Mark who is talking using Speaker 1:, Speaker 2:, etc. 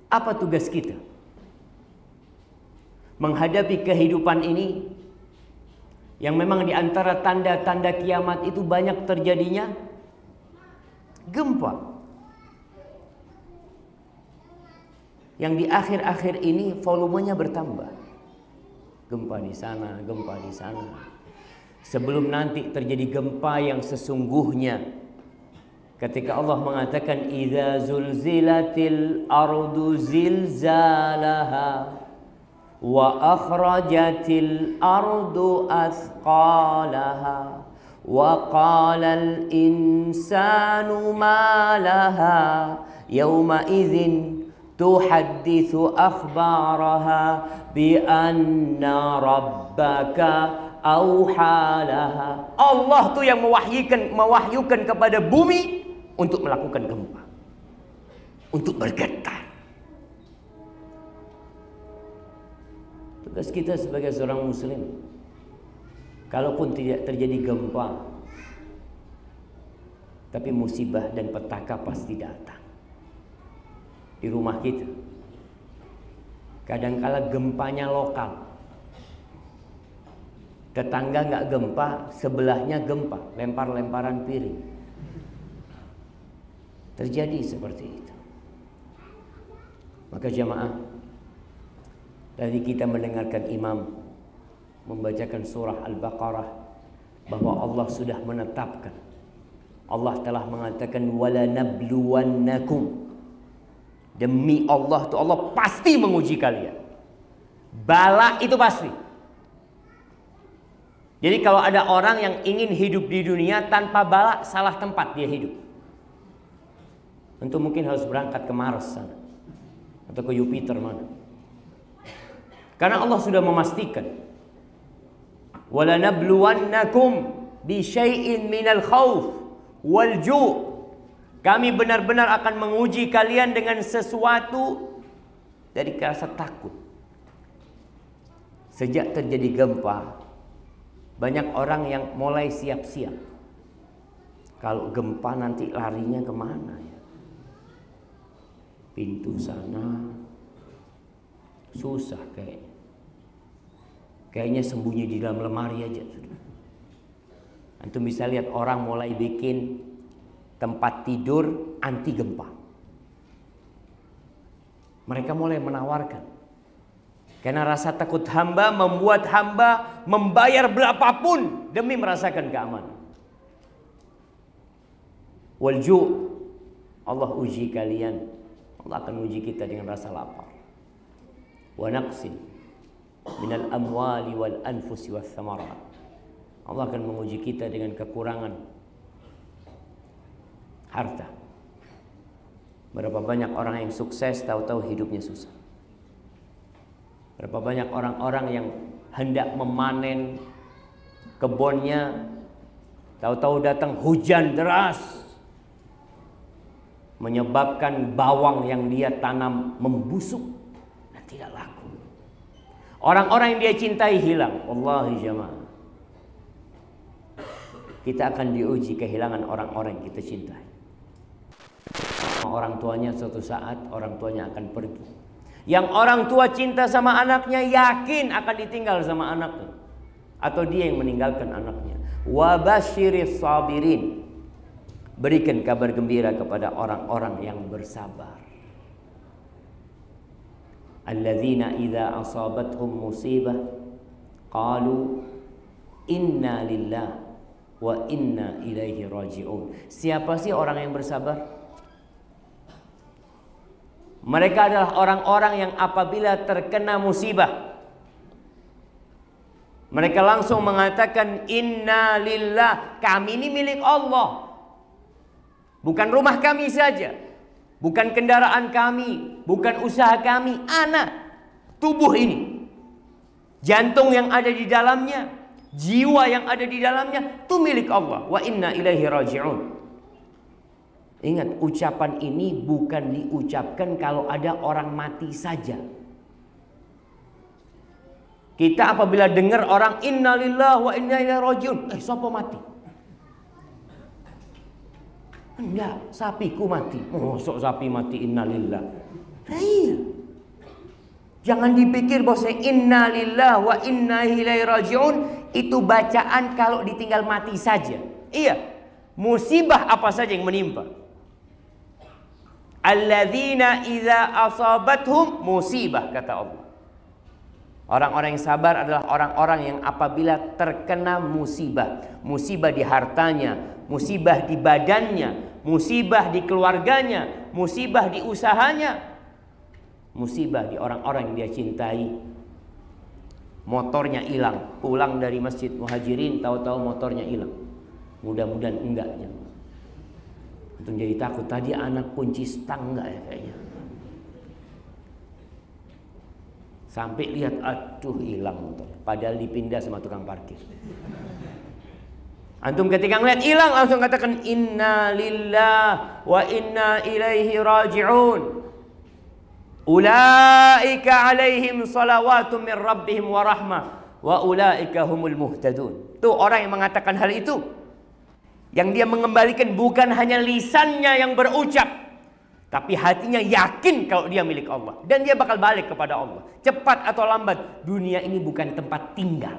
Speaker 1: Apa tugas kita menghadapi kehidupan ini yang memang di antara tanda-tanda kiamat itu banyak terjadinya gempa. Yang di akhir-akhir ini volumenya bertambah. Gempa di sana, gempa di sana. Sebelum nanti terjadi gempa yang sesungguhnya, ketika Allah mengatakan idza zulzilatil ardu zilzalaha wa akhrajatil ardu athqalaha wa qalal insanu ma laha yawma idzin tuhadditsu akhbaraha bi anna rabbaka auhalaha. Allah tuh yang mewahyukan kepada bumi untuk melakukan gempa, untuk bergetar. Tugas kita sebagai seorang muslim, kalaupun tidak terjadi gempa, tapi musibah dan petaka pasti datang di rumah kita. Kadangkala gempanya lokal. Tetangga nggak gempa, sebelahnya gempa, lempar-lemparan piring. Terjadi seperti itu. Maka jamaah, tadi kita mendengarkan imam membacakan surah Al-Baqarah bahwa Allah sudah menetapkan. Allah telah mengatakan wala nabluwannakum. Demi Allah tuh Allah pasti menguji kalian. Bala itu pasti. Jadi kalau ada orang yang ingin hidup di dunia tanpa bala, salah tempat dia hidup. Tentu mungkin harus berangkat ke Mars sana, atau ke Jupiter mana. Karena Allah sudah memastikan, wala nabluwannakum bi syai'in minal khauf wal ju'. Kami benar-benar akan menguji kalian dengan sesuatu dari rasa takut. Sejak terjadi gempa, banyak orang yang mulai siap-siap. Kalau gempa nanti larinya kemana ya? Pintu sana susah kayaknya. Kayaknya sembunyi di dalam lemari aja. Antum bisa lihat orang mulai bikin tempat tidur anti gempa. Mereka mulai menawarkan. Karena rasa takut hamba membuat hamba membayar berapapun demi merasakan keamanan. Walju', Allah uji kalian. Allah akan uji kita dengan rasa lapar. Wa naqsin minal amwali wal anfusi wath thamarat. Allah akan menguji kita dengan kekurangan harta. Berapa banyak orang yang sukses tahu-tahu hidupnya susah. Berapa banyak orang-orang yang hendak memanen kebunnya, tahu-tahu datang hujan deras, menyebabkan bawang yang dia tanam membusuk dan tidak laku. Orang-orang yang dia cintai hilang. Wallahi jamaah, kita akan diuji kehilangan orang-orang yang kita cintai. Orang tuanya suatu saat orang tuanya akan pergi. Yang orang tua cinta sama anaknya yakin akan ditinggal sama anaknya, atau dia yang meninggalkan anaknya. Wa basyiris sabirin. Berikan kabar gembira kepada orang-orang yang bersabar. Alladzina idza asabathum musibah qalu inna lillahi wa inna ilaihi raji'un. Siapa sih orang yang bersabar? Mereka adalah orang-orang yang apabila terkena musibah, mereka langsung mengatakan inna lillah, kami ini milik Allah. Bukan rumah kami saja, bukan kendaraan kami, bukan usaha kami, anak, tubuh ini, jantung yang ada di dalamnya, jiwa yang ada di dalamnya, itu milik Allah. Wa inna ilaihi raji'un. Ingat, ucapan ini bukan diucapkan kalau ada orang mati saja. Kita apabila dengar orang innalillahi wa inna ilaihi raji'un, siapa mati? Enggak, sapiku mati. Mosok sapi mati innalillah. Iya. Jangan dipikir bahwa inna lillahi wa inna ilaihi raji'un itu bacaan kalau ditinggal mati saja. Iya. Musibah apa saja yang menimpa. Alladzina idza asabathum musibah, kata Allah. Orang-orang yang sabar adalah orang-orang yang apabila terkena musibah, musibah di hartanya, musibah di badannya, musibah di keluarganya, musibah di usahanya, musibah di orang-orang yang dia cintai. Motornya hilang, pulang dari Masjid Muhajirin, tahu-tahu motornya hilang. Mudah-mudahan enggaknya. Itu jadi takut, tadi anak kunci stang enggak ya kayaknya. Sampai lihat, aduh hilang motor. Padahal dipindah sama tukang parkir. Antum ketika ngeliat hilang langsung katakan inna lillahi wa inna ilaihi raji'un. Ulaika alaihim salawatun min rabbihim wa rahmah wa ulaika humul muhtadun. Tuh orang yang mengatakan hal itu, yang dia mengembalikan bukan hanya lisannya yang berucap, tapi hatinya yakin kalau dia milik Allah. Dan dia bakal balik kepada Allah. Cepat atau lambat, dunia ini bukan tempat tinggal.